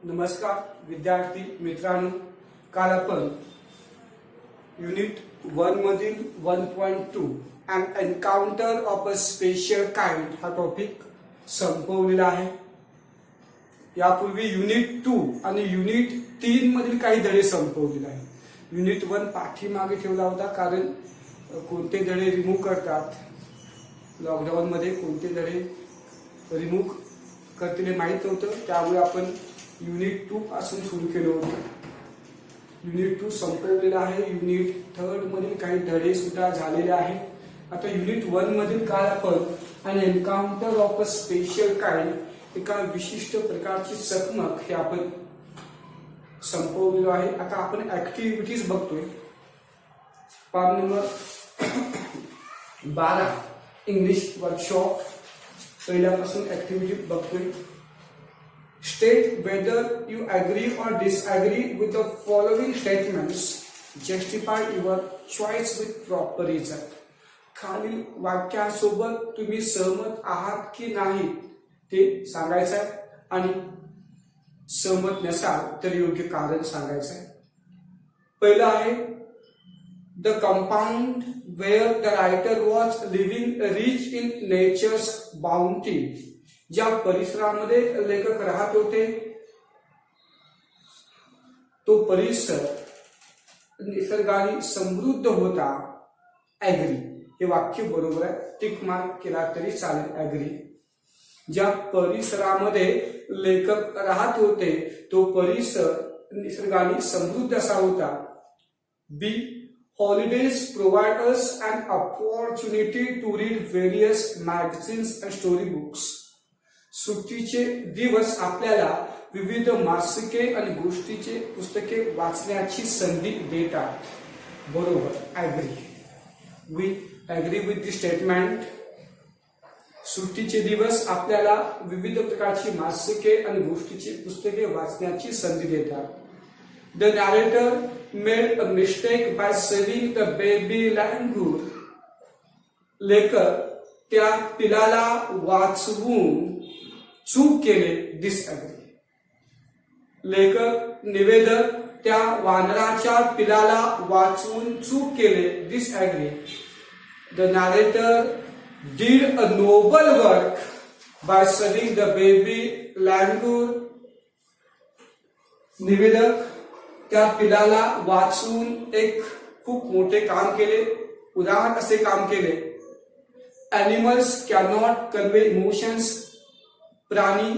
नमस्कार विद्यार्थी मित्रांनो, काल आपण युनिट 1 मधील 1.2 and encounter of a special kind हा टॉपिक संपवलेला आहे। यापूर्वी युनिट 2 आणि युनिट 3 मधील काही धडे संपवलेले आहे। युनिट 1 पाठीमागे ठेवला होता कारण कोणते धडे रिमूव्ह करतात, लॉकडाऊन मध्ये कोणते धडे रिमूव्ह करतील माहित नव्हतं, त्यामुळे आपण युनिट 2 पासून सुरू केलं होतं। युनिट 2 संपवलेला आहे। युनिट 3 मधील काही धडे सुद्धा झालेले आहेत। आता युनिट 1 मधील काल आपण an encounter of a special kind, एका विशिष्ट प्रकारची चकमक हे आपण संपवलेलो आहे। आता आपण ऍक्टिव्हिटीज बघतोय। पान नंबर 12 इंग्लिश वर्कशॉप पहिल्यापासून ऍक्टिव्हिटी बघतोय। State whether you agree or disagree with the following statements. Justify your choice with proper reason. खालील वाक्यासोबत तुम्ही सहमत आहात की नाही ते सांगायचं आहे आणि सहमत नसाल तर योग्य कारण सांगायचं आहे। पहिलं आहे The compound where the writer was living rich in nature's bounty. ज्या परिसरामध्ये लेखक राहत होते तो परिसर निसर्गाने समृद्ध होता। ऍग्री हे वाक्य बरोबर आहे, टिक मार्क केला तरी चालेल। ऍग्री, ज्या परिसरामध्ये लेखक राहत होते तो परिसर निसर्गाने समृद्ध असा होता। Be holidays provide us an opportunity to read various magazines and story books. सुट्टीचे दिवस आपल्याला विविध मासिके आणि गोष्टीचे पुस्तके वाचण्याची संधी देतात। बरोबर, agree, we agree with the statement. सुट्टीचे दिवस आपल्याला विविध प्रकारची मासिके आणि गोष्टीची पुस्तके वाचण्याची संधी देतात। The narrator made a mistake by saving the baby langur. लेखक त्या पिलाला वाचवून चूक केले। डिसअग्री, लेखक निवेदक त्या वानराच्या पिलाला वाचवून चूक केले। Disagree. The narrator did a noble work by saving the baby langur. निवेदक त्या पिलाला वाचवून एक खूप मोठे काम केले, उदाहरण असे काम केले। Animals cannot convey emotions. प्राणी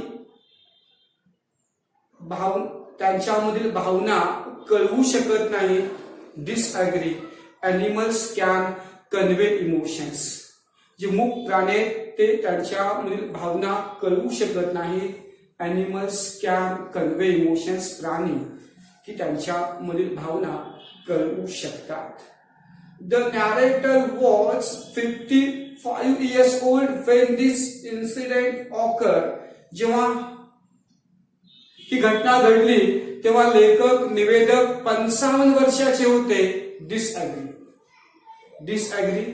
त्यांच्यामधील भावना कळवू शकत नाही। Disagree. Animals can convey emotions. जे मूक प्राणी ते त्यांच्यामधील भावना कळवू शकत नाही। एनिमल्स कॅन कन्वे इमोशन्स, प्राणी की त्यांच्यामधील भावना कळवू शकतात। The narrator was 55 years old when this incident occurred. जेव्हा ही घटना घडली तेव्हा लेखक निवेदक 55 वर्षाचे होते। Disagree. Disagree.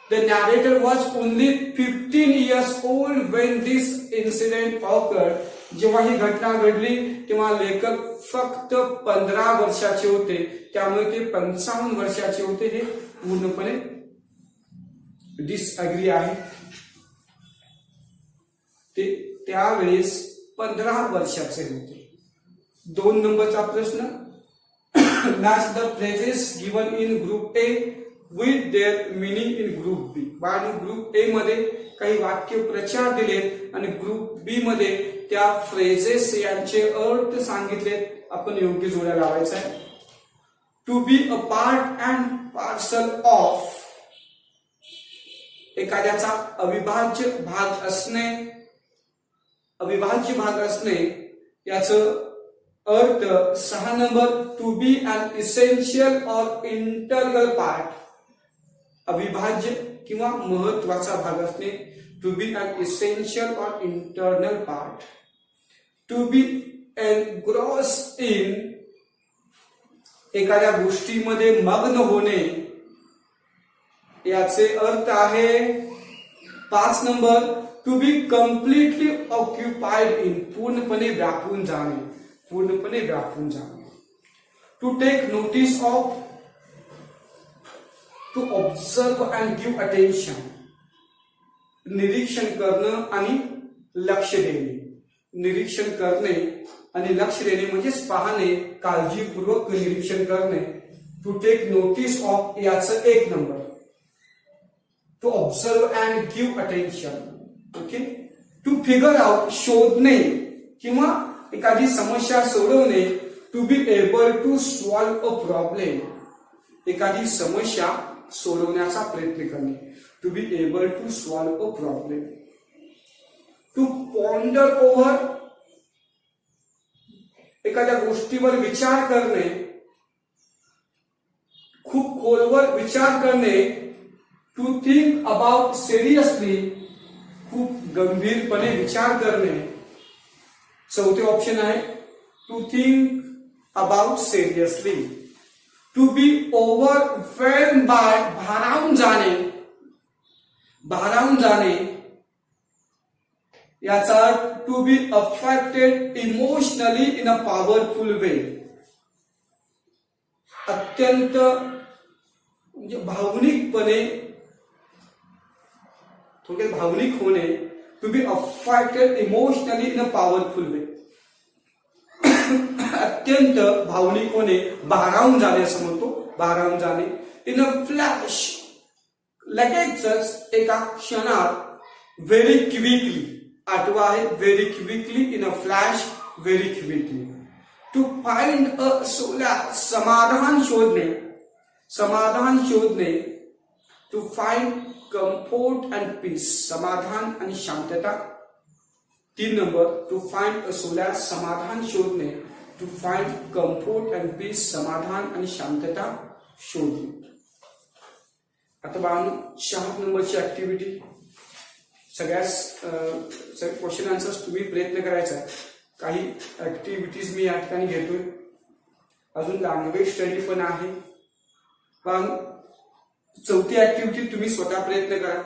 The narrator was only 15 years old when this incident occurred. जेव्हा ही घटना घडली तेव्हा लेखक फक्त 15 वर्षाचे होते, त्यामुळे ते 55 वर्षाचे होते। हे पूर्णपणे डिसअग्री आहे। ते त्यावेळेस 15 वर्षाचे होते। 2 नंबरचा प्रश्न, match the phrases given in group A with their meaning in group B. आणि ग्रुप ए मध्ये काही वाक्य प्रचार दिले आणि ग्रुप बी मध्ये त्या फ्रेजेस यांचे अर्थ सांगितले। आपण योग्य जोड्या लावायचा आहे। To be a part and parcel of, एखाद्याचा अविभाज्य भाग असणे। अविभाज्य भाग असणे याचं अर्थ 6 number, to be an essential or internal part. अविभाज्य किंवा महत्वाचा भाग असणे, to be an essential or internal part. To be engrossed in, एखाद्या गोष्टीमध्ये मग्न होणे याचे अर्थ आहे 5 number, to be completely occupied in, पूर्णपणे व्यापून जाणे. पूर्णपणे व्यापून जाणे. To take notice of, to observe and give attention, निरीक्षण करणं आणि लक्ष देणे. निरीक्षण करणे आणि लक्ष देणे म्हणजेच पाहणे, काळजीपूर्वक निरीक्षण करणे. टू टेक नोटीस ऑफ याचं 1 number. To observe and give attention. Okay. To figure out, शोधणे किंवा एखादी समस्या सोडवणे. To be able to solve a problem, एखादी समस्या सोडवण्याचा प्रयत्न करणे. To be able to solve a problem. To ponder over, एखाद्या गोष्टीवर विचार करणे, खूप खोलवर विचार करणे. टू थिंक अबाउट सिरियसली, खूप गंभीरपणे विचार करणे. 4थे ऑप्शन आहे to think about seriously. To be overwhelmed by, भारावून जाणे. भारावून जाणे याचा to be affected emotionally in a powerful way, अत्यंत म्हणजे भावनिकपणे, थोडक्यात भावनिक होणे. To be affected emotionally in a powerful way, अत्यंत भावनिक होणे, भारावून जाणे असं म्हणतो. भारावून जाणे. इन अ फ्लॅश, लगेचच एका क्षणात. व्हेरी क्विकली, 8वा आहे very quickly. In a flash, very quickly. To find a solution, समाधान शोधणे. समाधान शोधणे. To find comfort and peace, समाधान आणि शांतता. 3 number. To find a solution, समाधान शोधणे. To find comfort and peace, समाधान आणि शांतता शोधणे. आता बाळांनो 4 नंबरची ऍक्टिव्हिटी. सगळ्याच क्वेश्चन आन्सर्स तुम्ही प्रयत्न करायचा. काही ऍक्टिव्हिटीज मी या ठिकाणी घेतोय. अजून लँग्वेज स्टडी पण आहे. पण 4थी ऍक्टिव्हिटी तुम्ही स्वतः प्रयत्न करा.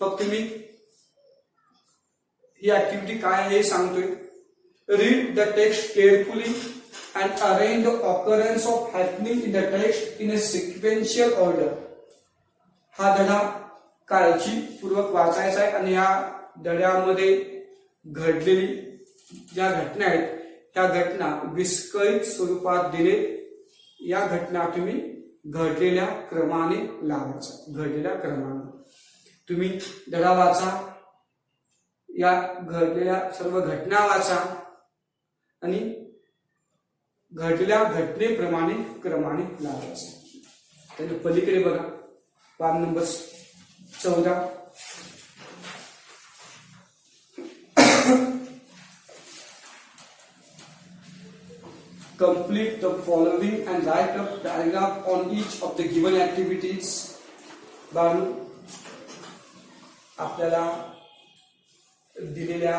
फक्त मी ही ऍक्टिव्हिटी काय आहे हे सांगतोय. Read the text carefully and arrange the occurrence of happening in the text in a sequential order. हा धडा काळजीपूर्वक वाचायचा आहे आणि या धड्यामध्ये घडलेली ज्या घटना आहेत त्या घटना विस्कळीत स्वरूपात दिले. या घटना तुम्ही घडलेल्या क्रमाने लावायचा. घडलेल्या क्रमाने तुम्ही धडा वाचा, या घडलेल्या सर्व घटना वाचा आणि घडलेल्या घटनेप्रमाणे क्रमाने लावायचा. त्याच्या पलीकडे बघा, पान number 14. Complete the following and write a paragraph on each of the given activities. बाळांनो, आपल्याला दिलेल्या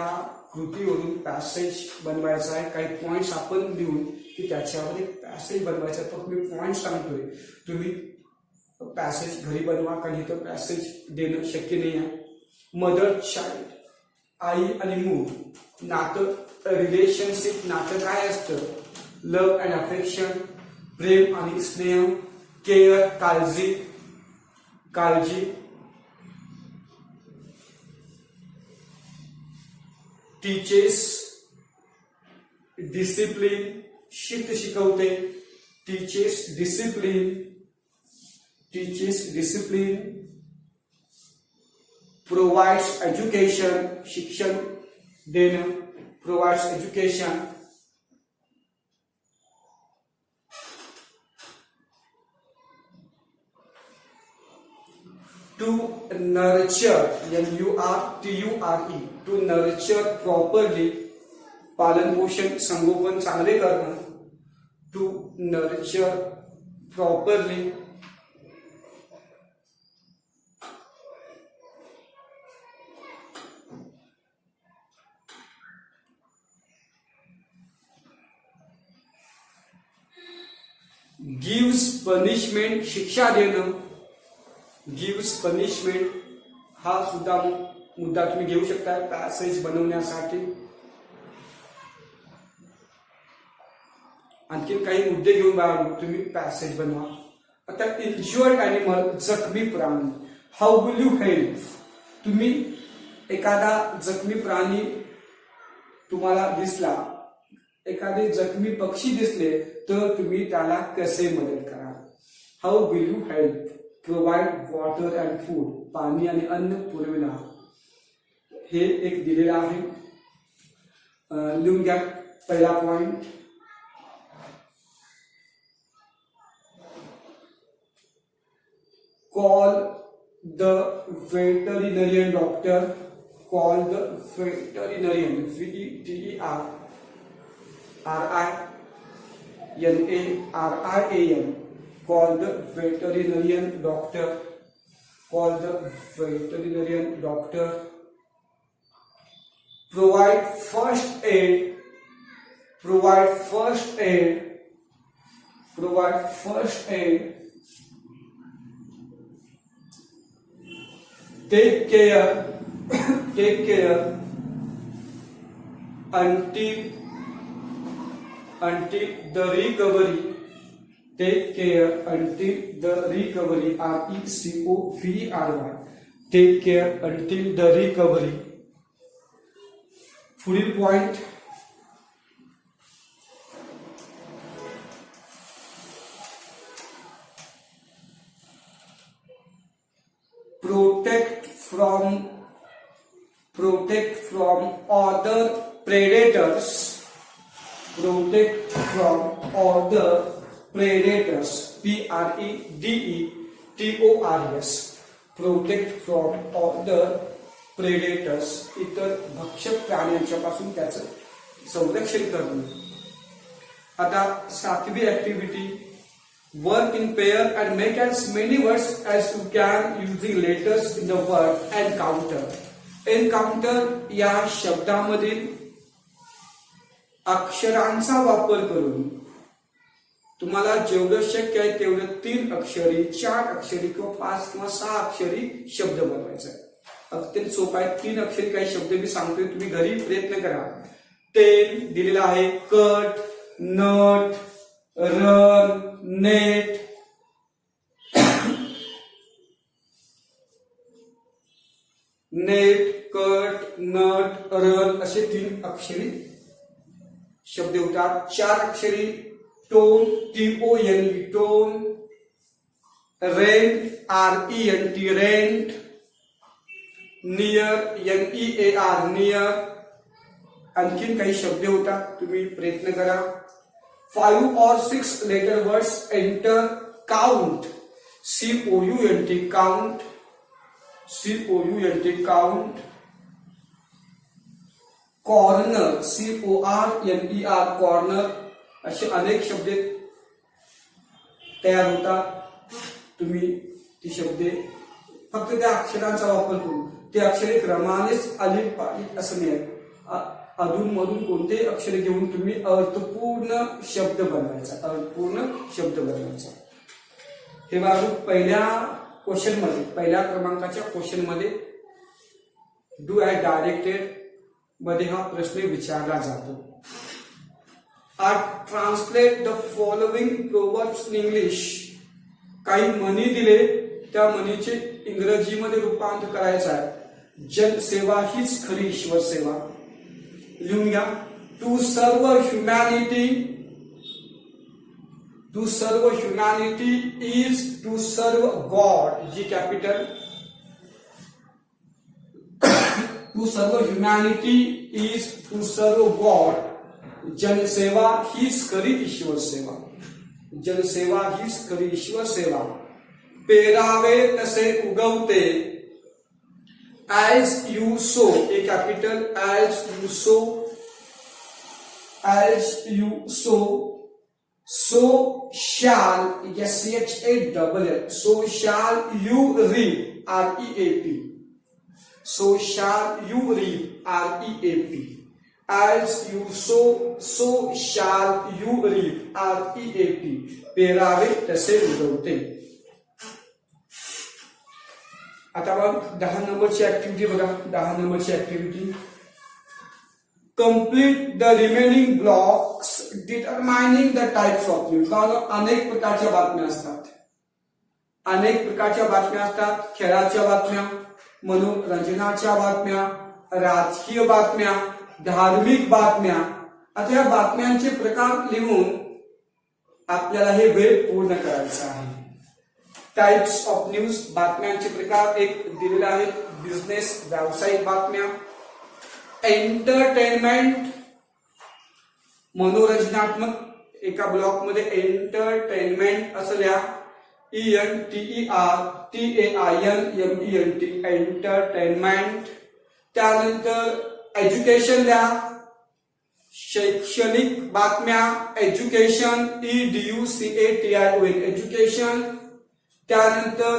कृतीवरून पॅसेज बनवायचा आहे. काही पॉइंट्स आपण लिहून की त्याच्यावर एक पॅसेज बनवायचा. फक्त मी पॉइंट सांगतोय, तुम्ही पॅसेज घरी बनवा, कारण इथं पॅसेज देणं शक्य नाही आहे. मदर चाइल्ड, आई आणि मूल नातं, रिलेशनशिप नातं काय असतं. लव्ह अँड अफेक्शन, प्रेम आणि स्नेह. केअर, काळजी, काळजी. टीचेस, डिसिप्लिन, शिस्त शिकवते. Teaches discipline, teaches discipline. Provides education, शिक्षण देणं. Provides education. To nurture, NURTURE, to nurture properly, पालन पोषण संगोपन चांगले करणं. To nurture properly. Gives punishment, शिक्षा देणं. गिव्स पनिशमेंट हा सुद्धा मुद्दा तुम्ही घेऊ शकता पॅसेज बनवण्यासाठी. आणखी काही मुद्दे घेऊन बाळगून तुम्ही पॅसेज बनवा. आता इंज्युअर्ड ॲनिमल, जखमी प्राणी. How will you help? तुम्ही एखादा जखमी प्राणी तुम्हाला दिसला, एखादे जखमी पक्षी दिसले तर तुम्ही त्याला कसे मदत कराल? How will you help? Provide water and food, पाणी आणि अन्न पुरविणा. हे एक दिलेलं आहे, लिहून घ्या. पहिला point, call the veterinarian doctor. Call the veterinarian, VETERRINARIAN. Call the veterinarian doctor. Call the veterinarian doctor. Provide first aid. Provide first aid. Provide first aid. Take care. Take care until the recovery. Take care until the recovery. RECOVERY. Take care until the recovery. पुढील point, protect from other predators. Protect from other predators. PREDETORS. Protect from other predators. इतर भक्षक प्राण्यांच्या पासून त्याचं संरक्षण करणे. आता 7वी activity, work in pair and make as many words as you can using letters in the word encounter. Encounter या शब्दामधील अक्षरांचा वापर करून तुम्हाला जेवढं शक्य आहे तेवढं 3 अक्षरी, 4 अक्षरी किंवा 5 किंवा 6 अक्षरी शब्द बनवायचा आहे. अत्यंत सोपा आहे. 3 अक्षरी काही शब्द मी सांगतोय, तुम्ही घरी प्रयत्न करा. तेल दिलेला आहे, cut, nut, run, net, net, cut, nut, run असे 3 अक्षरी शब्द होतात. 4 अक्षरी tone, TONE, tone, rent, RENT, rent, near, NEAR, near. आणखीन काही शब्द होतात, तुम्ही प्रयत्न करा. 5 or 6 letter words enter. count, COUNT, count, COUNT, count. Corner, CORNER, corner. असे अनेक शब्द तयार होतात. तुम्ही ती शब्द फक्त त्या अक्षरांचा वापर करून, ते अक्षरे क्रमानेच आली पाहिजे असं नाही. अधूनमधून कोणतेही अक्षरे घेऊन तुम्ही अर्थपूर्ण शब्द बनवायचा, अर्थपूर्ण शब्द बनवायचा. हे बाजू पहिल्या क्वेश्चन मध्ये, पहिल्या क्रमांकाच्या क्वेश्चन मध्ये डू आय डायरेक्टेड मध्ये हा प्रश्न विचारला जातो. Translate the following proverbs in English. काही म्हणी दिले, त्या म्हणीचे इंग्रजीमध्ये रूपांतर करायचं आहे. जनसेवा हीच खरी ईश्वर सेवा. लिहून घ्या. To serve humanity, to serve humanity is to serve God. G capital. To serve humanity is to serve God. जनसेवा हीच खरी ईश्वर सेवा. जनसेवा हीच खरी ईश्वर सेवा. पेरावे तसे उगवते. as you sow, a capital, as you sow, so shall, SHALL, so shall you reap, REAP. So shall you reap, REAP. As you sow, so shall you reap, REAP. पेरावे तसे उगवते. आता बघ 10 नंबरची ऍक्टिव्हिटी बघा. 10 नंबरची activity, complete the remaining blocks determining the types of news. अनेक प्रकारच्या बातम्या असतात. अनेक प्रकारच्या बातम्या असतात. खेळाच्या बातम्या, मनोरंजनाच्या बातम्या, राजकीय बातम्या, धार्मिक बातम्या. आता या बातम्यांचे प्रकार लिहून आपल्याला हे वेळ पूर्ण करायचं आहे. टाइप्स ऑफ न्यूज, बातम्यांचे प्रकार एक दिलेले आहेत. बिझनेस, व्यावसायिक बातम्या. एंटरटेनमेंट, मनोरंजनात्मक. एका ब्लॉक मध्ये एंटरटेनमेंट असं लिहा. ENTERTAINMENT, entertainment. त्यानंतर एज्युकेशन लिहा. शैक्षणिक बातम्या, एज्युकेशन, EDUCATION, एज्युकेशन. त्यानंतर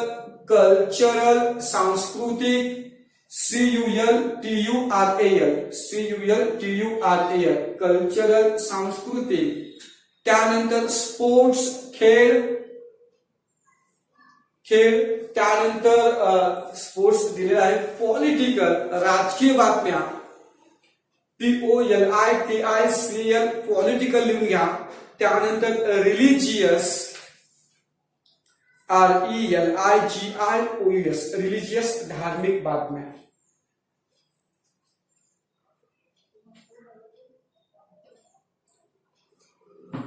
कल्चरल, सांस्कृतिक, CULTURAL, कल्चरल, सांस्कृतिक. त्यानंतर स्पोर्ट्स, खेळ. त्यानंतर स्पोर्ट्स दिलेला आहे. पॉलिटिकल, राजकीय बातम्या, POLITICL, पॉलिटिकल लिहून घ्या. त्यानंतर रिलिजियस, RELIGIOUS, रिलिजियस, धार्मिक बातम्या.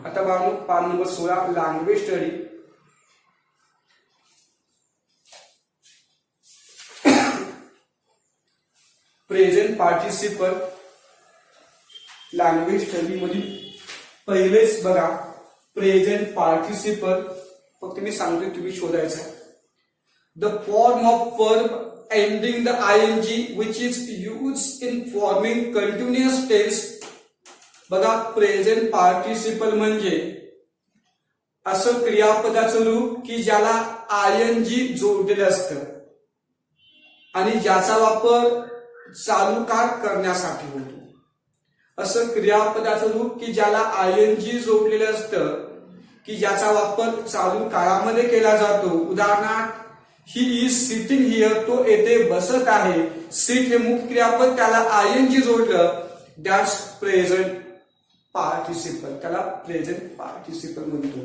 आता पान number 16, language study. Present participle. Language study मध्ये पहिलेच बघा प्रेझेंट पार्टिसिपल. फक्त मी सांगतोय, तुम्ही शोधायचं. The form of verb ending the ING which is used in forming continuous tense. बघा प्रेझेंट पार्टिसिपल म्हणजे असं क्रियापदाचं रूप की ज्याला ING जोडलेलं असतं आणि ज्याचा वापर चालू काळ करण्यासाठी होतो. असं क्रियापदाचं रूप की ज्याला ING जोडलेलं असतं की ज्याचा वापर चालू काळामध्ये केला जातो. उदाहरणार्थ, ही इज सिटिंग हिअर, तो येथे बसत आहे. सिट हे मुख्य क्रियापद, त्याला ING जोडलं, दॅट्स प्रेझेंट पार्टिसिपल, त्याला प्रेझेंट पार्टिसिपल म्हणतो.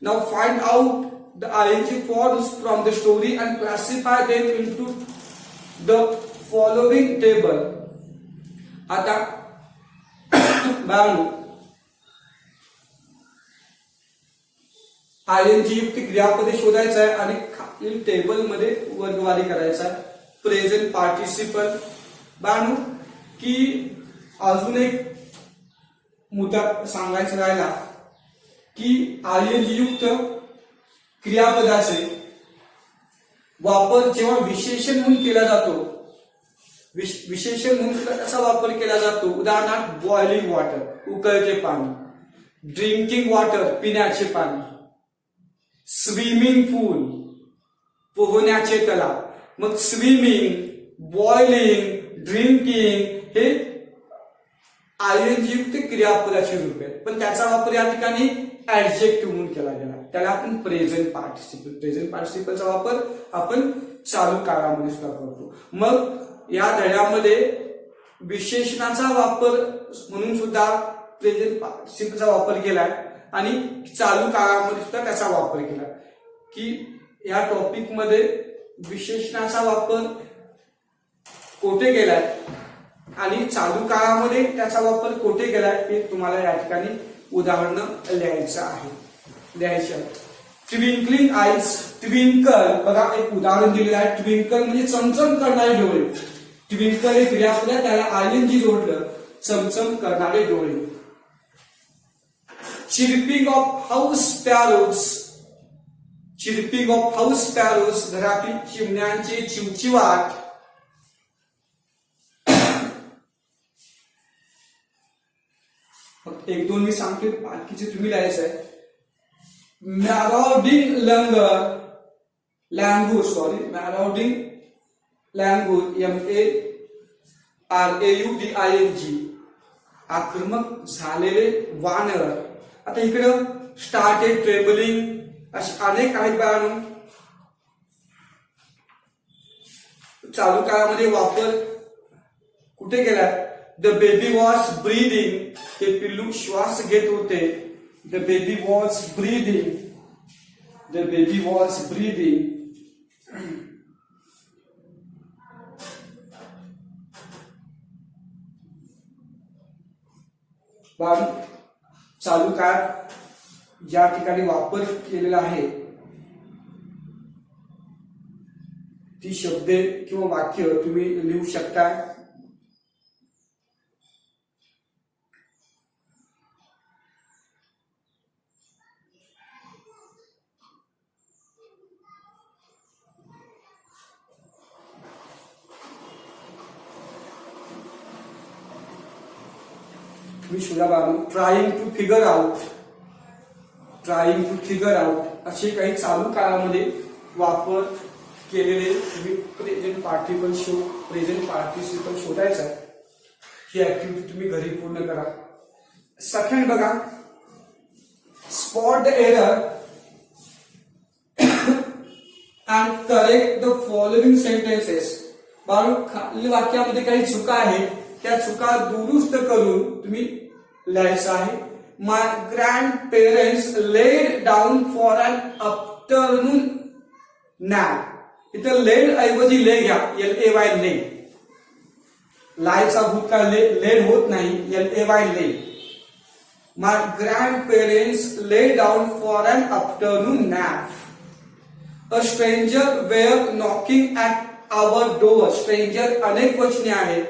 Now find out the ING forms from the story and classify them into the following table. आता बाळांनो, ING युक्त क्रियापदे शोधायचं आहे आणि खालील टेबल मध्ये वर्गवारी करायचा आहे. Present participle. बाळांनो, की अजून एक मुद्दा सांगायचा राहिला की ING युक्त क्रियापदाचे वापर जेव्हा विशेषण म्हणून केला जातो, विशेषण म्हणून त्याचा वापर केला जातो. उदाहरणार्थ, बॉइलिंग वॉटर, उकळते पाणी. ड्रिंकिंग वॉटर, पिण्याचे पाणी. स्विमिंग पूल, पोहण्याचे तलाव. मग स्विमिंग, बॉइलिंग, ड्रिंकिंग हे ING युक्त क्रियापदाचे रूप आहेत, पण त्याचा वापर या ठिकाणी ऍडजेक्टिव्ह म्हणून केला गेला. त्याला आपण प्रेझेंट पार्टिसिपल. प्रेझेंट पार्टिसिपलचा वापर आपण चालू काळामध्ये सुद्धा करतो. मग या धड्यामध्ये विशेषणाचा वापर म्हणून सुद्धा प्रेझेंट पार्टिसिपलचा वापर केलाय आणि चालू काळामध्ये सुद्धा त्याचा वापर केला. की या टॉपिक मध्ये विशेषणाचा वापर कोठे केलाय आणि चालू काळामध्ये त्याचा वापर कोठे केलाय हे तुम्हाला या ठिकाणी उदाहरणं लिहायचं आहे. Twinkling eyes, twinkle. बघा एक उदाहरण दिलेलं आहे. ट्विंकल म्हणजे चमचम करणारे डोळे. ट्विंकल हे क्रियापद आहे, त्याला ING जोडलं, चमचम करणारे डोळे. Chirping of house sparrows, chirping of house sparrows, घरातील चिमण्यांचे चिवचिवाट. फक्त एक दोन मी सांगतोय, बाकीचे तुम्ही लिहायचं आहे. मॅराउडिंग लँगूर, मॅराउडिंग लँगूर, MARAUDING, आक्रमक झालेले वानर. आता इकडं स्टार्टेड ट्रेबलिंग, असे अनेक आहेत बाळांनो. चालू काळामध्ये वापर कुठे केला? द बेबी वॉज ब्रीदिंग, ते पिल्लू श्वास घेत होते. The baby was breathing. The baby was breathing. चालू काळ या ठिकाणी वापर केलेला आहे ती शब्द किंवा वाक्य तुम्ही लिहू शकता. तुम्ही शोधा बाळांनो. Trying to figure out. Trying to figure out असे काही चालू काळामध्ये वापर केलेले तुम्ही प्रेझेंट पार्टिसिपल प्रेझेंट पार्टिसिपल शोधायचा. ही ऍक्टिव्हिटी तुम्ही घरी पूर्ण करा. सेकंड बघा, spot the error and correct the following sentences. खालील वाक्यामध्ये काही चुका आहेत, त्या चुका दुरुस्त करून तुम्ही लिहायचं आहे. My grandparents laid down for an afternoon nap. इथं लेड ऐवजी ले घ्या. LAY ले. लायचा भूतकाळ लेड होत नाही. LAY lay. My grandparents lay down for an afternoon nap. A stranger were knocking at our door. Stranger अनेक वचने आहे.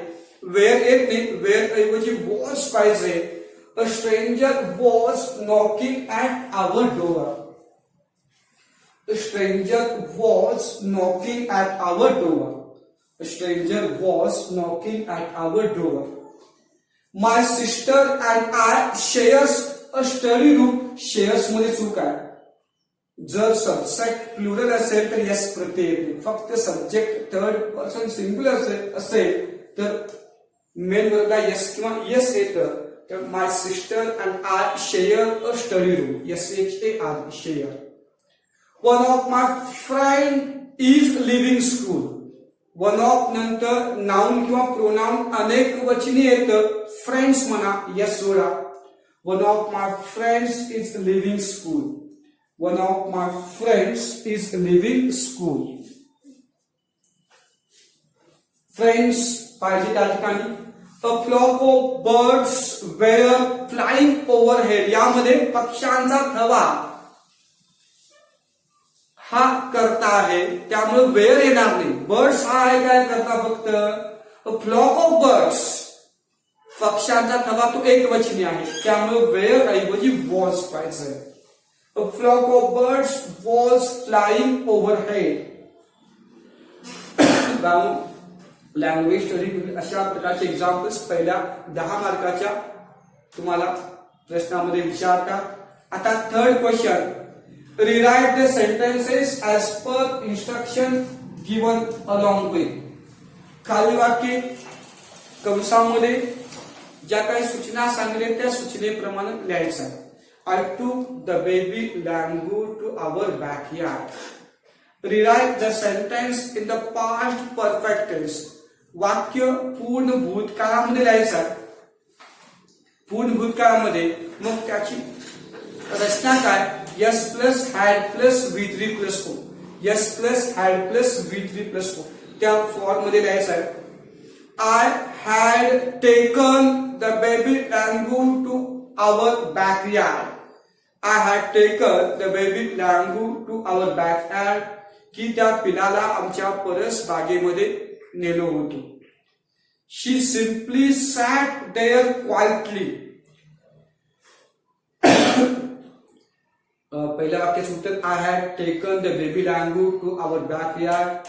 वेअर येत नाही. वेअर ऐवजी वॉज पाहिजे. A stranger was knocking at our door. A stranger was knocking at our door. A stranger was knocking at our door. My sister and I shares a study room. Shares मध्ये चूक आहे. जर subject plural असेल तर yes प्रत्यय येते. फक्त subject third person singular असेल तर मेन वर्गा यस किंवा यस येतं. तर my sister and I share a study room. SHAR share. One of my friend is leaving school. One of नंतर नाउन किंवा प्रोनाउन अनेक वचनी येतं. फ्रेंड्स म्हणा. यस जोडा. One of my friends is leaving school. One of my friends is leaving school. Friends पाहिजे त्या ठिकाणी. A flock of birds were flying overhead. यामध्ये पक्ष्यांचा थवा हा करता आहे, त्यामुळे वेअर येणार नाही. बर्ड्स हा आहे काय करता फक्त. A flock of birds. पक्ष्यांचा थवा तो एक वचनी आहे, त्यामुळे वेअर ऐवजी वॉज पाहिजे. A flock of birds was flying overhead. Language study अशा प्रकारचे एक्झाम्पल्स पहिल्या 10 मार्काच्या तुम्हाला प्रश्नामध्ये विचारतात. आता third question. Rewrite the sentences as per instruction given along with. खालील वाक्य कंसामध्ये ज्या काही सूचना सांगितल्या त्या सूचनेप्रमाणे लिहायचं. I took the baby Langur to our backyard. Rewrite the sentence in the past perfect tense. वाक्य पूर्ण भूतकाळामध्ये लिहायचं. पूर्ण भूतकाळामध्ये मग त्याची रचना काय. S plus had plus V3 plus O. S plus had plus V3 plus O त्या फॉर्म मध्ये लिहायचं आहे. I had taken the baby langur to our backyard. I had taken the baby langur to our backyard. की त्या पिलाला आमच्या परस बागेमध्ये नेलो होतो. She simply sat there quietly. पहिल्या वाक्याचं उत्तर. I had taken the baby langur to our backyard.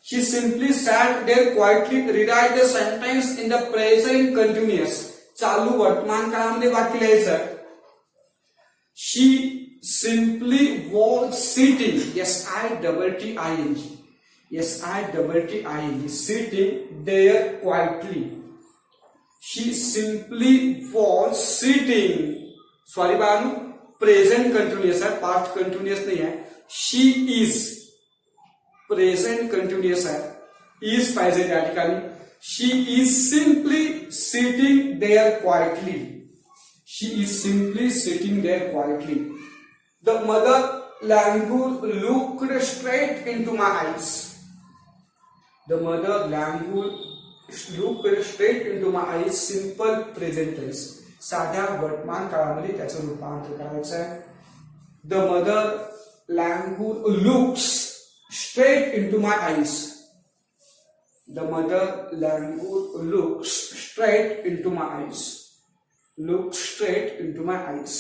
She simply sat there quietly. Rewrite the sentence in the present continuous. चालू वर्तमान काळामध्ये वाक्य लिहायचं. She simply was sitting. SITTING. SITTING. Sitting there quietly. She simply was sitting. Sorry बाळांनो, present continuous आहे, past continuous नाही आहे. She is present continuous आहे. इज पाहिजे त्या ठिकाणी. She is simply sitting there quietly. She is simply sitting there quietly. The mother languor looked straight into my eyes. The mother languor looked straight into my eyes. Simple present tense. साध्या वर्तमान काळामध्ये त्याचं रूपांतर करायचं आहे. The mother languor looks straight into my eyes. The mother languor looks straight into my eyes. Looks straight into my eyes.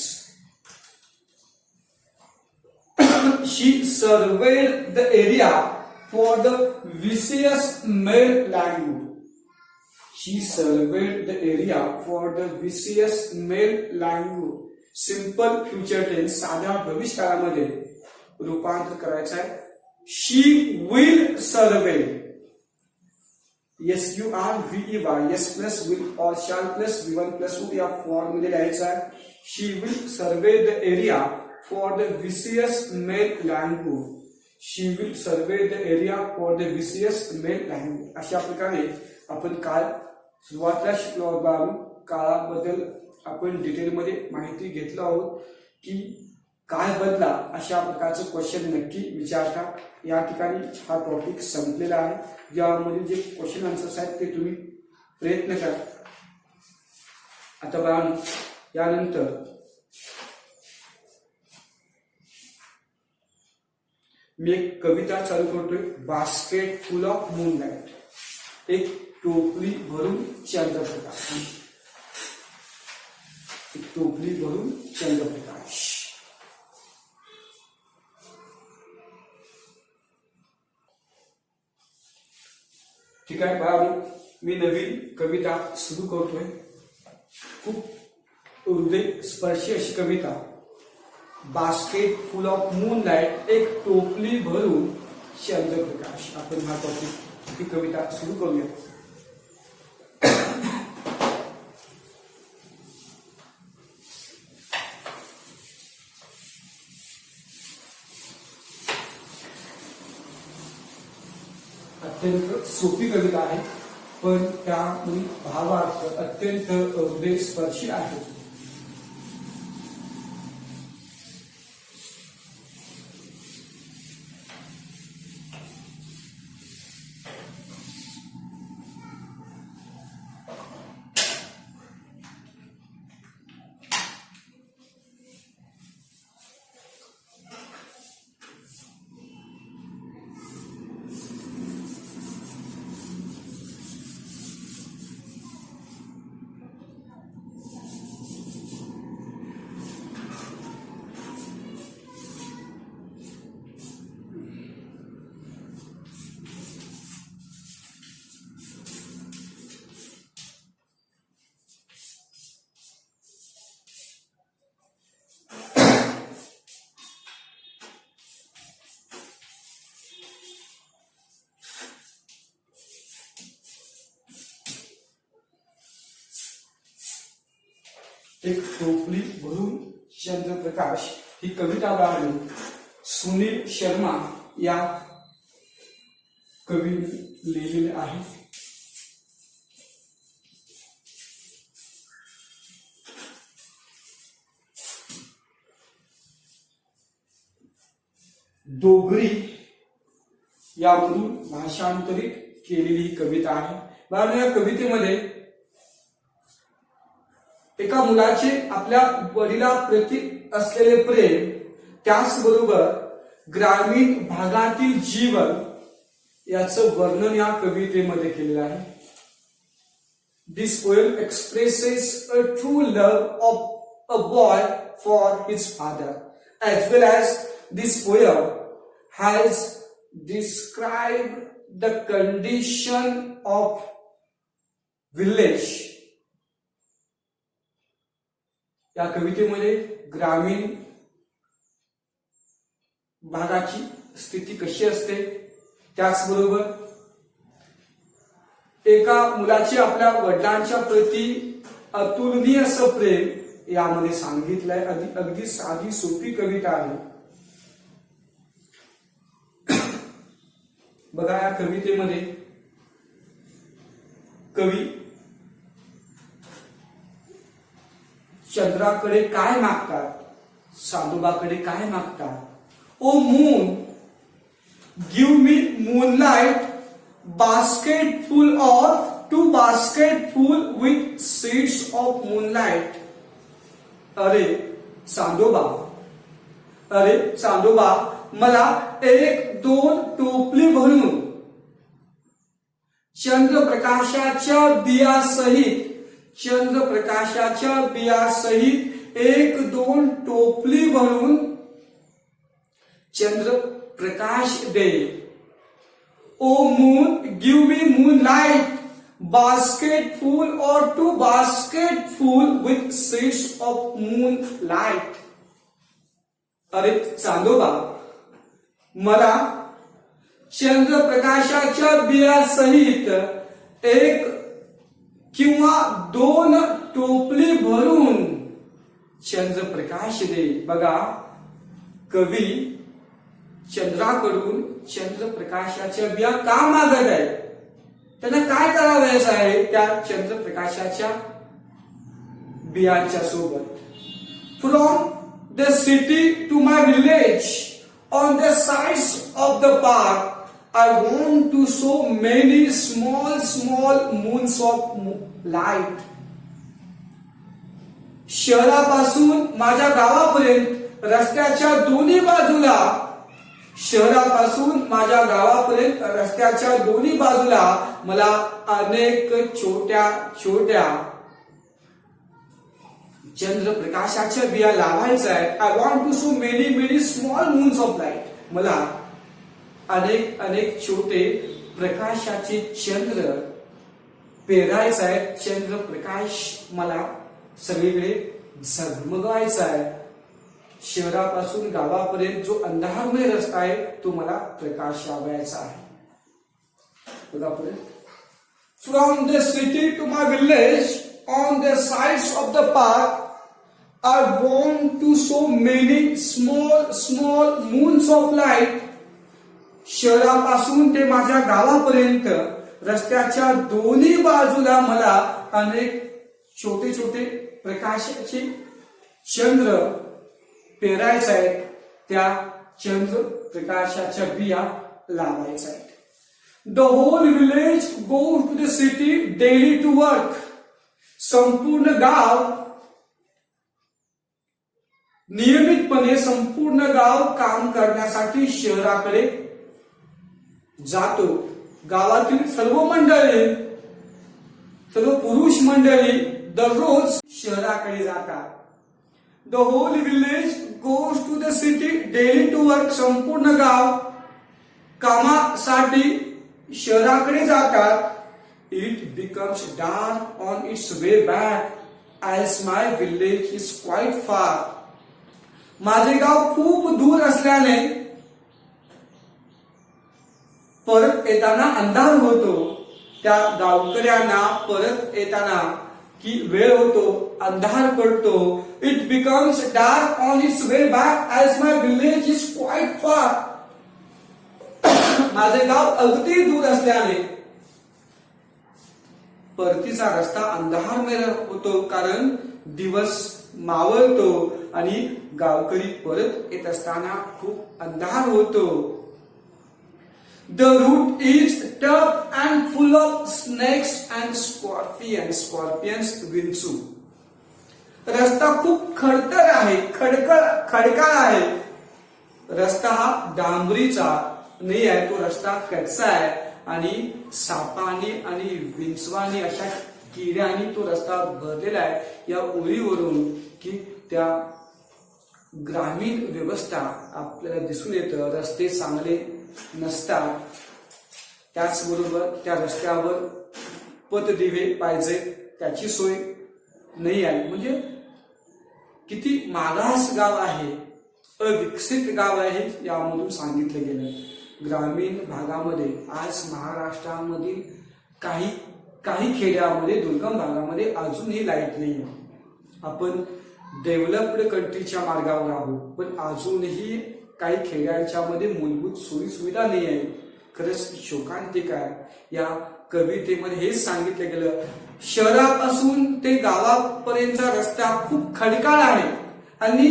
She surveyed the area for the vicious male languor. She surveyed the area for the vicious male languor. Simple future tense साध्या भविष्य काळामध्ये रूपांतर करायचं आहे. She will survey. SURVEY. Yes plus will or shall plus V1 plus U या form मध्ये लिहायचं आहे. She will survey the area for the vicious male languor. She will survey the area for the vicious male languor. अशा प्रकारे आपण काल सुरुवातीला शिकलो आहोत. काळाबद्दल आपण डिटेलमध्ये माहिती घेतलो आहोत की काय बदला अशा प्रकारचं क्वेश्चन नक्की विचारतात. या ठिकाणी हा टॉपिक संपलेला आहे. ज्यामध्ये जे क्वेश्चन आन्सर्स आहेत ते तुम्ही प्रयत्न करा. आता बघा यानंतर मी एक कविता चालू करतोय. Basket full of moonlight. एक टोपली भरून चंद्रप्रकाश. एक टोपली भरून चंद्रप्रकाश. ठीक आहे बाळा, मी नवीन कविता सुरू करतोय. खूप हृदय स्पर्शी अशी कविता. Basket full of moonlight. एक टोपली भरून चंद्रप्रकाश. आपण हा टॉपिक ही कविता सुरू करूया. अत्यंत सोपी कविता आहे पण त्यामुळे भावार्थ अत्यंत हृदयस्पर्शी आहे. एक टोपली भरून चंद्रप्रकाश ही कविता गायली सुनील शर्मा या कवीने लिहिलेली आहे. डोगरी यामधून भाषांतरित केलेली ही कविता आहे. बाळांनो, या कवितेमध्ये एका मुलाचे आपल्या वडिलांप्रती असलेले प्रेम, त्याचबरोबर ग्रामीण भागातील जीवन याचं वर्णन या कवितेमध्ये केलेलं आहे. This poem expresses a true love of a boy for his father as well as this poem has described the condition of village. या कवितेमध्ये ग्रामीण भागाची स्थिती कशी असते, त्याचबरोबर एका मुलाचे आपल्या वडिलांच्या प्रती अतुलनीय असं प्रेम यामध्ये सांगितलंय. अगदी साधी सोपी कविता आहे. बघा, या कवितेमध्ये कवी चंद्राकडे काय मागतात, चांदोबाकडे काय मागतात. O moon give me moonlight basketful or 2 basketful with seeds of moonlight. अरे चांदोबा मला 1-2 टोपली भरून चंद्रप्रकाशाच्या बियासहित 1-2 टोपली भरून चंद्रप्रकाश दे. O moon give me moonlight basketful or 2 basketful with seeds of moonlight. अरे चांदोबा मला चंद्रप्रकाशाच्या बियासहित 1 किंवा 2 टोपली भरून चंद्रप्रकाश दे. बघा, कवी चंद्राकडून चंद्रप्रकाशाच्या बिया का मागत आहे? त्यांना काय करावयाचं आहे त्या चंद्रप्रकाशाच्या बियांच्या सोबत. From the city to my village on the sides of the park I want to sow many small moons of light. शहरापासून माझ्या गावापर्यंत रस्त्याच्या दोन्ही बाजूला मला अनेक छोट्या चंद्रप्रकाशाच्या बिया लावायच्या आहेत. I want to sow many small moons of light. मला अनेक छोटे प्रकाशाचे चंद्र पेरायचे आहेत. चंद्रप्रकाश मला सगळीकडे झगमगायचा आहे. शहरापासून गावापर्यंत जो अंधारमय रस्ता आहे तो मला प्रकाशावयाचा आहे. बघा पुढे. From the city to my village on the sides of the park I want to sow many small moons of light. शहरापासून ते माझ्या गावापर्यंत रस्त्याच्या दोन्ही बाजूला मला अनेक छोटे प्रकाशाचे चंद्र पेरायचे आहेत. त्या चंद्र प्रकाशाच्या बिया लावायच्या आहेत. The whole village goes to the city daily to work. संपूर्ण गाव काम करण्यासाठी शहराकडे जातो. गावातील सर्व पुरुष मंडळी दररोज शहराकडे जातात. The whole village goes to the city daily to work. संपूर्ण गाव कामासाठी शहराकडे जातात. It becomes dark on its way back as my village is quite far. माझे गाव खूप दूर असल्याने परत येताना अंधार होतो. त्या गावकऱ्यांना परत येताना की वेळ होतो, अंधार पडतो. It becomes dark on its way back as my village is quite far. माझे गाव अगदी दूर असल्याने परतीचा रस्ता अंधारमय होतो, कारण दिवस मावळतो आणि गावकरी परत येत असताना खूप अंधार होतो. The route is tough and full of snakes and scorpions विंचू. रस्ता खूप खडतर आहे, खडकाळ आहे. रस्ता हा डांबरीचा नाही आहे, तो रस्ता कच्चा आहे आणि सापाने आणि विंचवाने अशा किड्याने तो रस्ता भरलेला आहे. या ओळीवरून की त्या ग्रामीण व्यवस्था आपल्याला दिसून येतं. रस्ते चांगले नसतात. त्याचबरोबर त्या रस्त्यावर पथदिवे पाहिजे, त्याची सोय नाही आहे. म्हणजे किती मागास गाव आहे, अविकसित गाव आहे यामधून सांगितलं गेलं. ग्रामीण भागामध्ये आज महाराष्ट्रामधील काही खेड्यामध्ये, दुर्गम भागामध्ये अजूनही लाईट नाही आहे. आपण डेव्हलप्ड कंट्रीच्या मार्गावर आहोत, पण अजूनही काही खेड्यांच्या मध्ये मूलभूत सोयी सुविधा नाही आहे. खरंच शोकांतिक आहे. या कवितेमध्ये हेच सांगितलं गेलं शहरापासून ते गावापर्यंतचा रस्ता खूप खडकाळ आहे आणि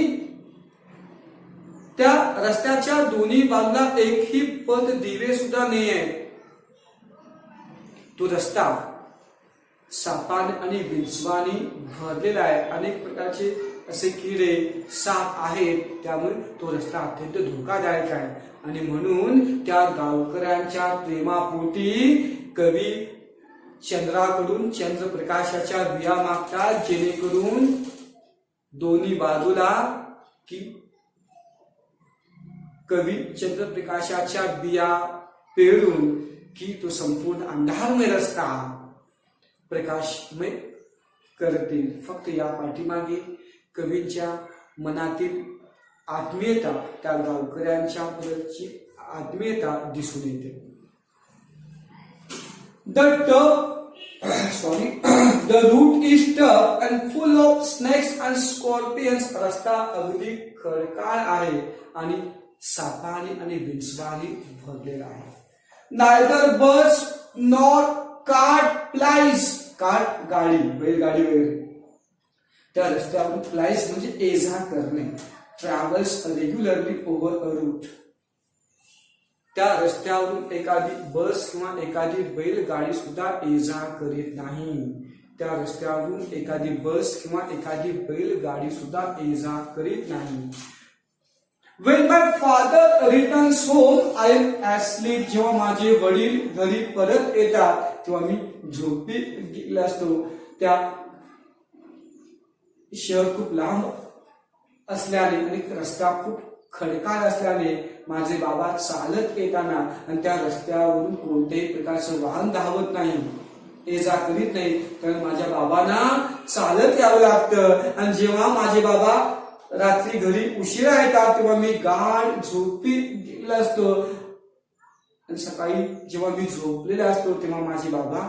त्या रस्त्याच्या दोन्ही बाजूला एकही पथ दिवे सुद्धा नाही आहे. तो रस्ता सापाने आणि विंचवाने भरलेला आहे. अनेक प्रकारचे असे किडे साप आहेत, त्यामुळे तो रस्ता अत्यंत धोकादायक आहे. आणि म्हणून त्या गावकऱ्यांच्या प्रेमापोटी कवी चंद्राकडून चंद्रप्रकाशाच्या बिया मागतात, जेणेकरून दोन्ही बाजूला की कवी चंद्रप्रकाशाच्या बिया पेरून की तो संपूर्ण अंधारमय रस्ता प्रकाशमय करतील. फक्त या पाठीमागे कवींच्या मनातील आत्मीयता, त्या गावकऱ्यांच्या प्रती आत्मीयता दिसून येते. The route is tough and full of snakes and scorpions. रस्ता अगदी खडकाळ आहे आणि सापाने आणि विंचवाने भरलेला आहे. Neither bus nor cart plies. Cart गाडी, बैलगाडी वगैरे. त्या रस्त्यावरून प्लाइज म्हणजे ये-जा करणे. ट्रॅव्हल्स रेग्युलरली ओव्हर अ रूट. त्या रस्त्यावरून एखादी बस किंवा एखादी बैलगाडी सुद्धा ये-जा करीत नाही. त्या रस्त्यावरून एखादी बस किंवा एखादी बैलगाडी सुद्धा ये-जा करीत नाही. When my father returns home, I am asleep. जेव्हा माझे वडील घरी परत येतात तेव्हा मी झोपी गेला असतो. त्या शहर खूप लांब असल्याने आणि रस्ता खूप खडकाळ असल्याने माझे बाबा चालत येताना आणि त्या रस्त्यावरून कोणत्याही प्रकारचं वाहन धावत नाही, ये-जा करीत नाही, तर माझ्या बाबांना चालत यावं लागतं. आणि जेव्हा माझे बाबा रात्री घरी उशिरा येतात तेव्हा मी गाढ झोपी गेला असतो. आणि सकाळी जेव्हा मी झोपलेला असतो तेव्हा माझे बाबा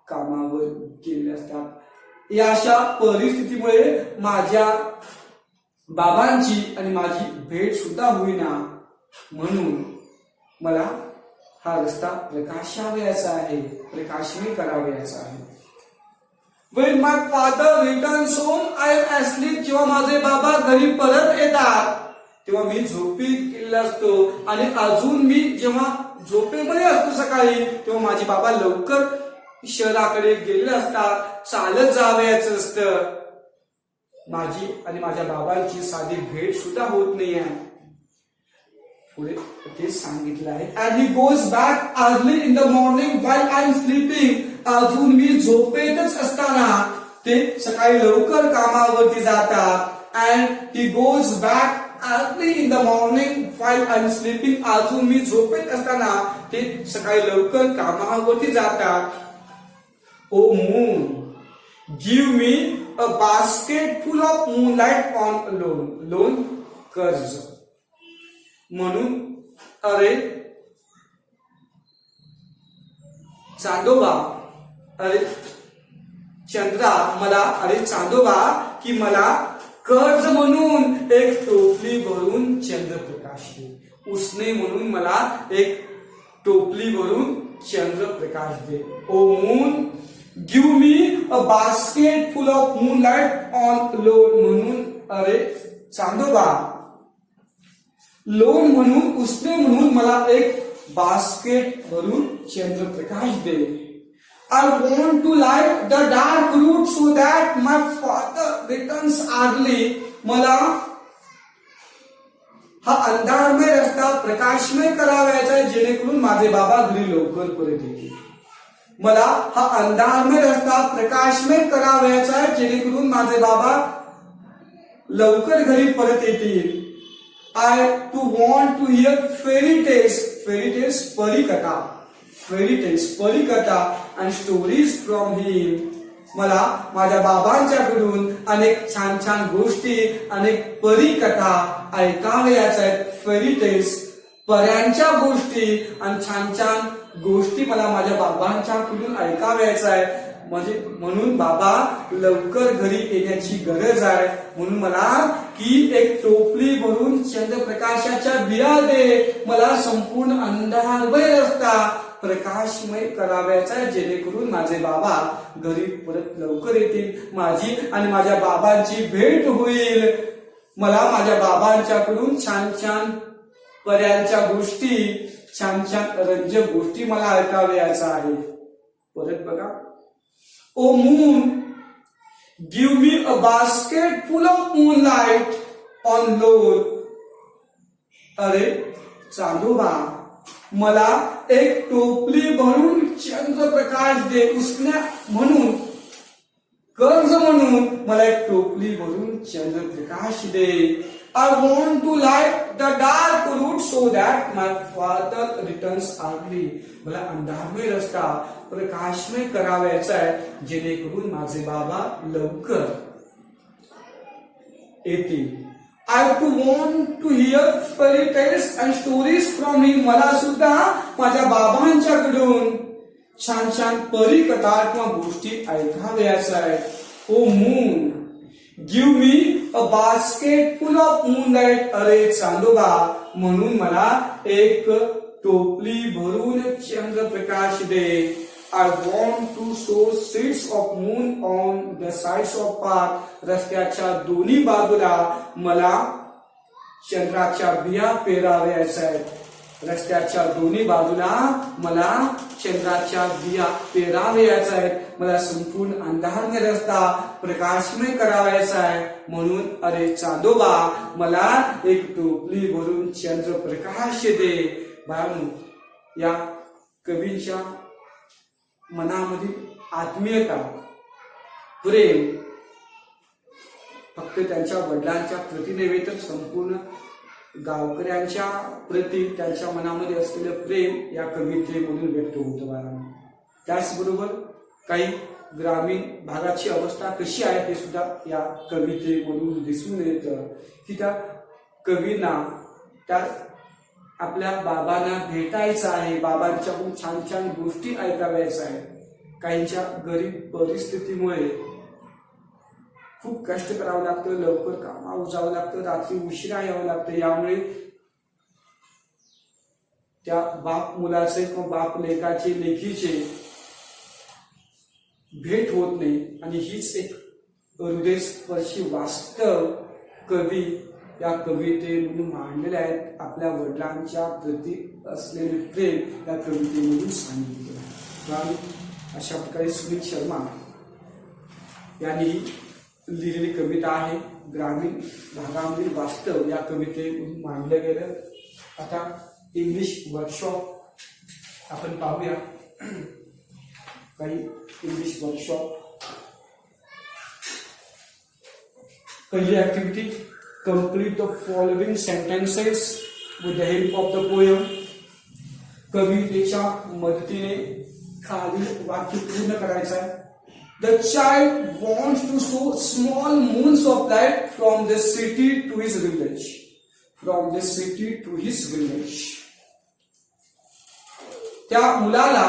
कामावर गेलेले असतात. या अशा परिस्थितीमुळे माझ्या बाबांची आणि माझी भेट सुद्धा होईना, म्हणून मला हा रस्ता प्रकाशावयाचा आहे, प्रकाशमय करावयाचा आहे. When my father returns home, I am asleep. जेव्हा माझे बाबा घरी परत येतात तेव्हा मी झोपीत गेलेला असतो. आणि अजून मी जेव्हा झोपेमध्ये असतो सकाळी तेव्हा माझे बाबा लवकर शहराकडे गेलेले असतात, चालत जावयाचं असतं. माझी आणि माझ्या बाबांची साधी भेट सुद्धा होत नाहीये. पुढे तेच सांगितलं आहे. And he goes back early in the morning while I am sleeping. अजून मी झोपेतच असताना ते सकाळी लवकर कामावरती जातात. And he goes back early in the morning while I am sleeping. अजून मी झोपेत असताना ते सकाळी लवकर कामावरती जातात. O moon, give me a basket full of moonlight on loan. Loan कर्ज. म्हणून अरे चांदोबा, अरे चंद्रा मला, अरे चांदोबा की मला कर्ज म्हणून एक टोपली भरून चंद्रप्रकाश दे. उसने म्हणून मला एक टोपली भरून चंद्रप्रकाश दे. O moon, give me a basket full of moonlight on loan. म्हणून अरे चांदोबा, लोन म्हणून, उसने म्हणून मला एक बास्केट भरून चंद्रप्रकाश दे. I want to light the dark route so that my father returns early. मला हा अंधारमय रस्ता प्रकाशमय करावयाचा आहे, जेणेकरून माझे बाबा घरी लवकर परत येतील. मला हा अंधारमय रस्ता प्रकाशमय करावयाचा आहे, जेणेकरून माझे बाबा लवकर घरी परत येतील. I want to hear fairy tales, परीकथा, परीकथा and stories from him. मला माझ्या बाबांच्याकडून अनेक छान छान गोष्टी, अनेक परीकथा ऐकावयाच्या आहेत. फेरी टेल्स, पऱ्यांच्या गोष्टी आणि छान छान गोष्टी मला माझ्या बाबांच्याकडून ऐकावयाच्या आहेत. म्हणजे म्हणून बाबा लवकर घरी येण्याची गरज आहे. म्हणून मला की एक टोपली भरून चंद्रप्रकाशाच्या बिया दे. मला संपूर्ण अंधारमय रस्ता प्रकाशमय करावयाचा आहे, जेणेकरून माझे बाबा घरी परत लवकर येतील, माझी आणि माझ्या बाबांची भेट होईल, मला माझ्या बाबांच्याकडून छान छान पर्यांच्या गोष्टी, छान छान रंजक गोष्टी मला ऐकावयाचा आहे. परत बघा, O moon give me a basket full of moonlight on loan. अरे चांदोबा, मला एक टोपली भरून चंद्रप्रकाश दे. उसने म्हणून, कर्ज म्हणून मला एक टोपली भरून चंद्रप्रकाश दे. I want to light the dark route so that my father returns early. मला अंधारमय रस्ता प्रकाशमय करावयाचा आहे, जेणेकरून माझे बाबा लवकर येतील. I want to hear fairy tales and stories from him. मला सुद्धा माझ्या बाबांच्याकडून छान छान परी कथा किंवा गोष्टी ऐकावयाच्या आहेत. O moon give me a basket full of moonlight. अरे चांदोबा, म्हणून मला एक टोपली भरून चंद्रप्रकाश दे. I want to sow seeds of moon on the sides of path. रस्त्याच्या दोन्ही बाजूला मला चंद्राच्या बिया पेरावयाच्या आहेत. रस्त्याच्या दोन्ही बाजूला मला चंद्राच्या बिया पेरावयाच्या आहेत. मला संपूर्ण अंधारमय रस्ता प्रकाशमय करावयाचा आहे. म्हणून अरे चांदोबा, मला एक टोपली भरून चंद्रप्रकाश दे. बाळांनो, या कवींच्या मनामध्ये आत्मीयता, प्रेम फक्त त्यांच्या वडिलांच्या प्रती नव्हे, तर संपूर्ण गावकऱ्यांच्या प्रती त्यांच्या मनामध्ये असलेलं प्रेम या कवितेमधून व्यक्त होतं बाळांनो. त्याचबरोबर काही ग्रामीण भागाची अवस्था कशी आहे हे सुद्धा या कवितेमधून दिसून येतं, की त्या कवींना त्या आपल्या बाबांना भेटायचं आहे, बाबांच्याकडून छान छान गोष्टी ऐकाव्याच्या आहेत. काहींच्या गरीब परिस्थितीमुळे खूप कष्ट करावं लागतं, लवकर कामावर जावं लागतं, रात्री उशिरा यावं लागतं. यामुळे त्या बाप मुलाचे किंवा बाप लेकाचे, लेकीचे भेट होत नाही. आणि हीच एक हृदयस्पर्शी वास्तव कवी या कवितेमधून मांडलेले आहेत. आपल्या वडिलांच्या प्रती असलेले प्रेम या कवितेमधून सांगितले. अशा प्रकारे सुनील शर्मा यांनी लिहिलेली कविता आहे. ग्रामीण भागामधील वास्तव या कवितेमधून मांडलं गेलं. आता इंग्लिश वर्कशॉप आपण पाहूया. काही इंग्लिश वर्कशॉप. पहिली activity, complete the following sentences with the help of the poem. कवितेच्या मदतीने खालील वाक्य पूर्ण करायचं आहे. The child wants to sow small moons of light from the city to his village. From the city to his village. त्या मुलाला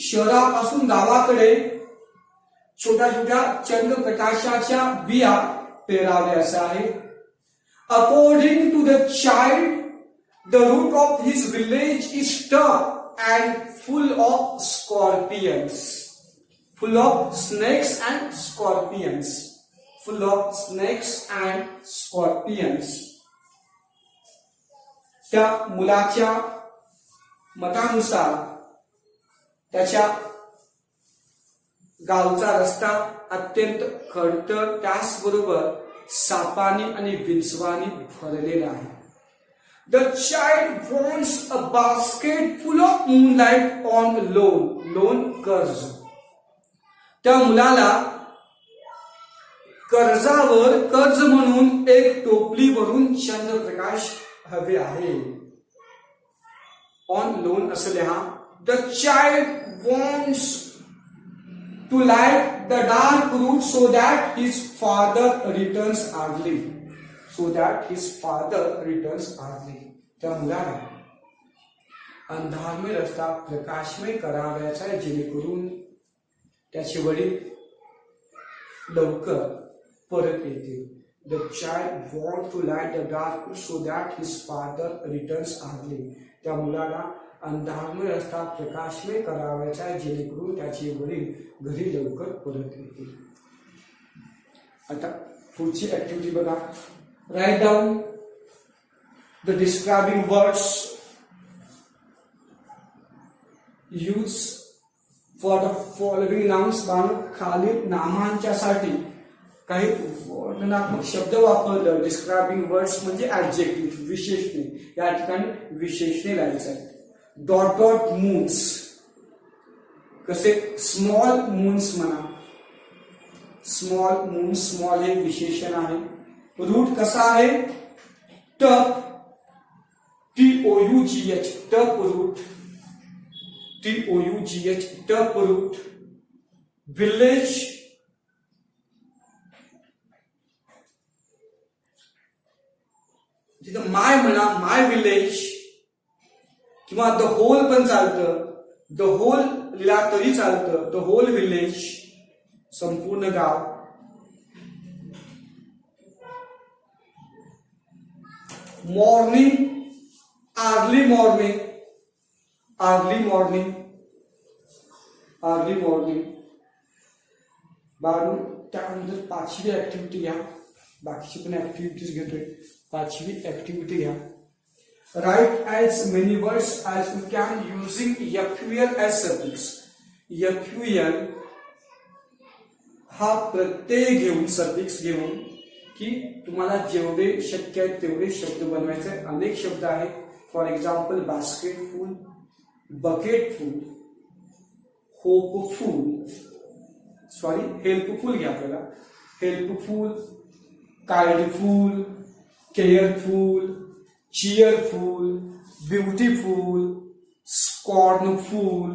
शहरापासून गावाकडे छोट्या छोट्या चंद्रप्रकाशाच्या बिया पेराव्याच्या आहेत. According to the child, the route of his village is tough and full of scorpions. Full of snakes and scorpions. Full of snakes and scorpions. त्या मुलाच्या मतानुसार त्याच्या गावचा रस्ता अत्यंत खडतर, त्याचबरोबर सापानी आणि विंचवानी भरलेला आहे. The child wants a basket full of moonlight on loan. Loan कर्ज. त्या मुलाला कर्जावर कर्ज म्हणून एक टोपली भरून चंद्रप्रकाश हवे आहे. ऑन लोन असं लिहा. The child wants to light the dark route so that his father returns early. So that his father returns early. त्या मुलाला अंधारमय रस्ता प्रकाशमय करावयाचा आहे, जेणेकरून त्याचे वडील लवकर परत येतील. The child wants to light the dark route so that his father returns early. त्या मुलाला अंधारमय रस्ता प्रकाशमय करावायचा आहे, जेणेकरून त्याचे वडील घरी लवकर परत येतील. आता पुढची ऍक्टिव्हिटी बघा. Write down the describing words use for the following nouns. खालील नामांच्यासाठी काही वर्णनात्मक शब्द वापरलं. डिस्क्रायबिंग वर्ड्स म्हणजे ऍडजेक्टिव्ह, विशेषणे. या ठिकाणी विशेषणे लिहायचं आहे. डॉट डॉट मून्स, कसे स्मॉल मून्स म्हणा. स्मॉल मून्स, स्मॉल हे विशेषण आहे. रूट कसा आहे? टप, TOUGH, टप रूट, TOUGH, टप रूट. विलेज, तिथं माय म्हणा, माय विलेज, किंवा द होल पण चालतं. द होल लिहिला तरी चालतं. द होल विलेज, संपूर्ण गाव. Morning, early morning, early morning, early morning. Balu, त्यानंतर पाचवी ऍक्टिव्हिटी घ्या. बाकीची पण ऍक्टिव्हिटीज घेतोय. पाचवी ऍक्टिव्हिटी घ्या. Write as many words as you can using FUL as suffix. FUL हा प्रत्यय घेऊन, सफिक्स घेऊन, की तुम्हाला जेवढे शक्य आहेत तेवढे शब्द बनवायचे. अनेक शब्द आहेत. For example basketful, bucketful, hopeful, sorry helpful घ्या आपल्याला. Helpful, kindful, careful, cheerful, beautiful, scornful,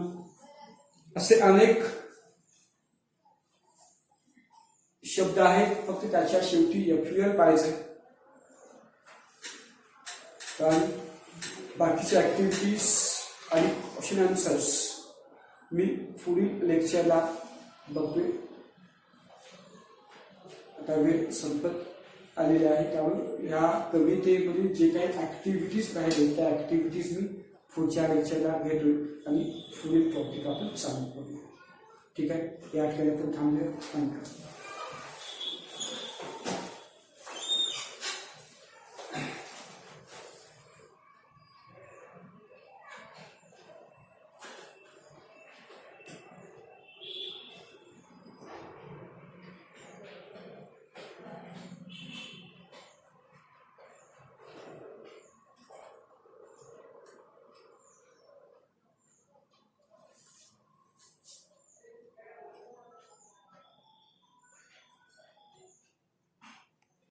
असे अनेक शब्द आहेत. फक्त त्याच्या शेवटी FUL पाहिजे. आणि बाकीच्या ऍक्टिव्हिटीज आणि क्वेश्चन आन्सर्स मी पुढील लेक्चरला बघतोय. आता वेळ संपत आलेली आहे, त्यामुळे ह्या कवितेमध्ये जे काही ऍक्टिव्हिटीज राहिले त्या ऍक्टिव्हिटीज मी पुढच्या लेक्चरला घेतोय आणि पुढील टॉपिक आपण चालू करूया. ठीक आहे, या ठिकाणी आपण थांबूया. थँक्यू.